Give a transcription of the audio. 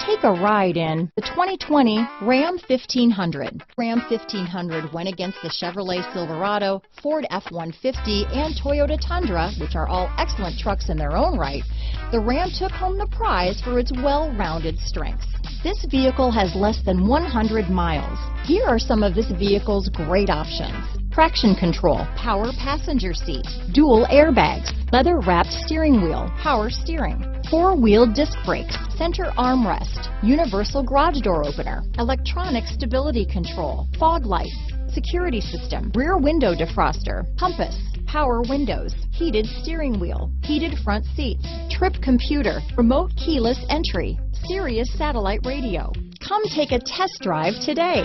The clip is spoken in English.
Take a ride in the 2020 Ram 1500. Ram 1500 went against the Chevrolet Silverado, Ford F-150, and Toyota Tundra, which are all excellent trucks in their own right. The Ram took home the prize for its well-rounded strengths. This vehicle has less than 100 miles. Here are some of this vehicle's great options: traction control, power passenger seat, dual airbags, leather-wrapped steering wheel, power steering, four-wheel disc brakes, center armrest, universal garage door opener, electronic stability control, fog lights, security system, rear window defroster, compass, power windows, heated steering wheel, heated front seats, trip computer, remote keyless entry, Sirius satellite radio. Come take a test drive today.